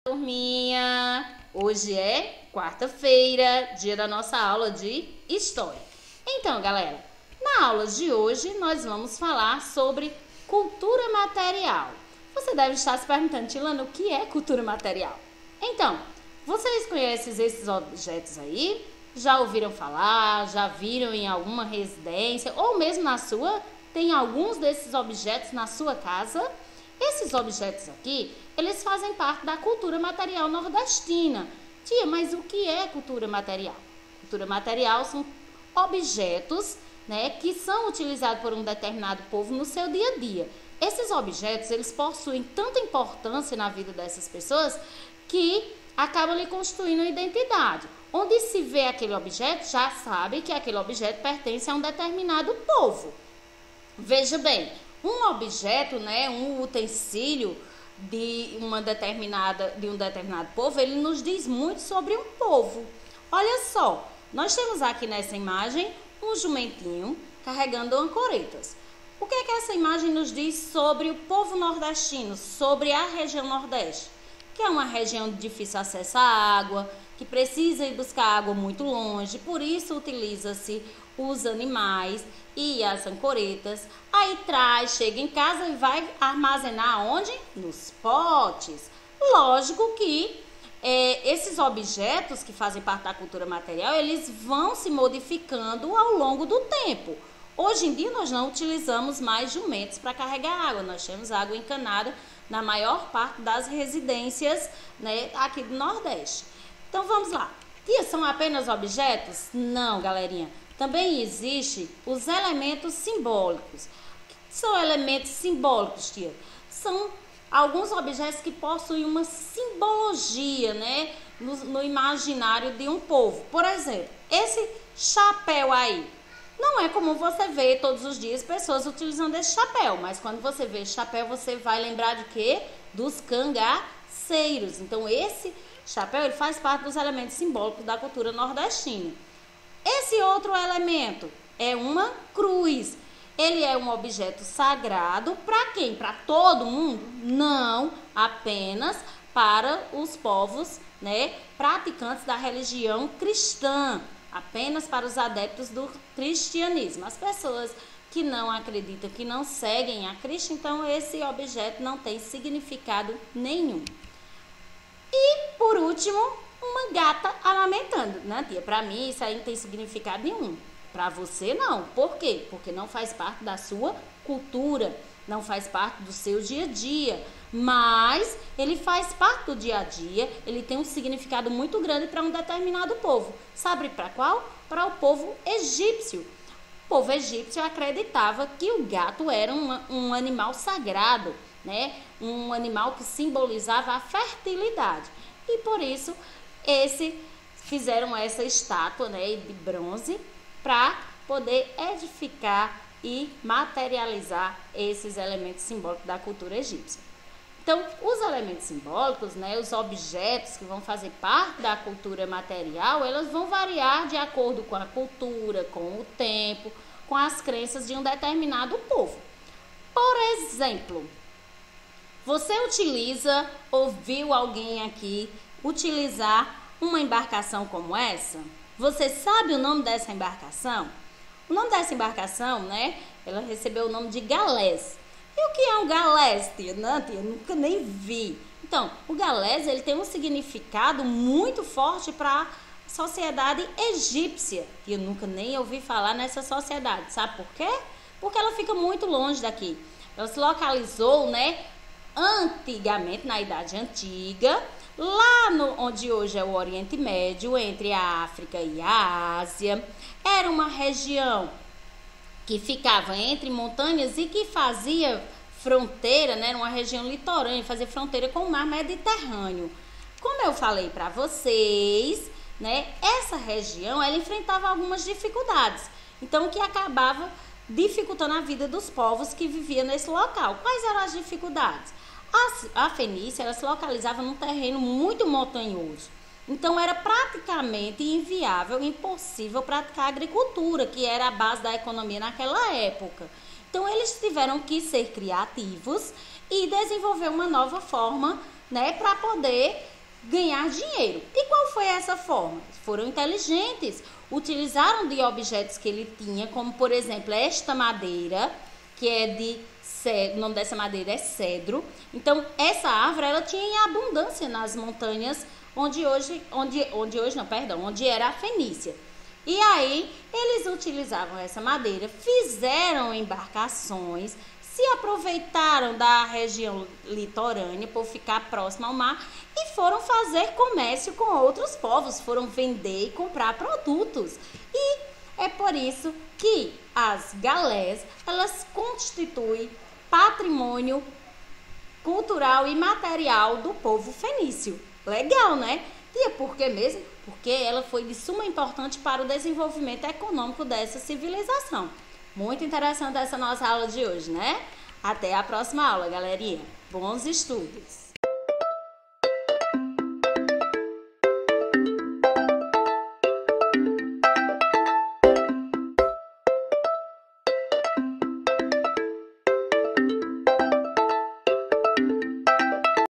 Turminha, hoje é quarta-feira, dia da nossa aula de História. Então, galera, na aula de hoje nós vamos falar sobre cultura material. Você deve estar se perguntando, Tilana, o que é cultura material? Então, vocês conhecem esses objetos aí? Já ouviram falar? Já viram em alguma residência? Ou mesmo na sua? Tem alguns desses objetos na sua casa? Esses objetos aqui, eles fazem parte da cultura material nordestina. Tia, mas o que é cultura material? Cultura material são objetos, que são utilizados por um determinado povo no seu dia a dia. Esses objetos, eles possuem tanta importância na vida dessas pessoas que acabam lhe constituindo uma identidade. Onde se vê aquele objeto, já sabe que aquele objeto pertence a um determinado povo. Veja bem, um objeto, um utensílio de um determinado povo, ele nos diz muito sobre um povo. Olha só, nós temos aqui nessa imagem um jumentinho carregando ancoretas. O que é que essa imagem nos diz sobre o povo nordestino, sobre a região Nordeste? Que é uma região de difícil acesso à água, que precisa ir buscar água muito longe, por isso utiliza-se os animais e as ancoretas. Aí chega em casa e vai armazenar onde? Nos potes. Lógico que esses objetos que fazem parte da cultura material, eles vão se modificando ao longo do tempo. Hoje em dia nós não utilizamos mais jumentos para carregar água, nós temos água encanada na maior parte das residências, aqui do Nordeste. Então vamos lá. Tia, são apenas objetos? Não, galerinha. Também existem os elementos simbólicos. O que são elementos simbólicos, tia? São alguns objetos que possuem uma simbologia, no imaginário de um povo. Por exemplo, esse chapéu aí. Não é comum você ver todos os dias pessoas utilizando esse chapéu, mas quando você vê esse chapéu, você vai lembrar de quê? Dos cangaceiros. Então, esse chapéu ele faz parte dos elementos simbólicos da cultura nordestina. Esse outro elemento é uma cruz. Ele é um objeto sagrado para quem? Para todo mundo? Não, apenas para os povos, praticantes da religião cristã. Apenas para os adeptos do cristianismo. As pessoas que não acreditam, que não seguem a Cristo, então esse objeto não tem significado nenhum. E, por último, uma gata amamentando, tia? Para mim, isso aí não tem significado nenhum. Para você, não. Por quê? Porque não faz parte da sua cultura, não faz parte do seu dia a dia. Mas ele faz parte do dia a dia, ele tem um significado muito grande para um determinado povo. Sabe para qual? Para o povo egípcio. O povo egípcio acreditava que o gato era um animal sagrado, um animal que simbolizava a fertilidade. E por isso, fizeram essa estátua de bronze para poder edificar e materializar esses elementos simbólicos da cultura egípcia. Então, os elementos simbólicos, os objetos que vão fazer parte da cultura material, elas vão variar de acordo com a cultura, com o tempo, com as crenças de um determinado povo. Por exemplo, você ouviu alguém aqui utilizar uma embarcação como essa? Você sabe o nome dessa embarcação? O nome dessa embarcação, ela recebeu o nome de galés. E o que é um galés, tia? Não, tia, eu nunca nem vi. Então, o galés, ele tem um significado muito forte para a sociedade egípcia. E eu nunca nem ouvi falar nessa sociedade. Sabe por quê? Porque ela fica muito longe daqui. Ela se localizou, antigamente, na Idade Antiga, lá onde hoje é o Oriente Médio, entre a África e a Ásia. Era uma região que ficava entre montanhas e que fazia fronteira, era uma região litorânea, fazia fronteira com o mar Mediterrâneo. Como eu falei para vocês, essa região ela enfrentava algumas dificuldades, então que acabava dificultando a vida dos povos que viviam nesse local. Quais eram as dificuldades? A Fenícia ela se localizava num terreno muito montanhoso. Então, era praticamente inviável, impossível praticar agricultura, que era a base da economia naquela época. Então, eles tiveram que ser criativos e desenvolver uma nova forma, para poder ganhar dinheiro. E qual foi essa forma? Foram inteligentes, utilizaram de objetos que ele tinha, como por exemplo esta madeira, que é de cedro, o nome dessa madeira é cedro. Então essa árvore ela tinha em abundância nas montanhas onde era a Fenícia. E aí eles utilizavam essa madeira, fizeram embarcações, se aproveitaram da região litorânea por ficar próximo ao mar e foram fazer comércio com outros povos, foram vender e comprar produtos. E é por isso que as galés, elas constituem patrimônio cultural e material do povo fenício. Legal, né? E por que mesmo? Porque ela foi de suma importância para o desenvolvimento econômico dessa civilização. Muito interessante essa nossa aula de hoje, né? Até a próxima aula, galerinha. Bons estudos!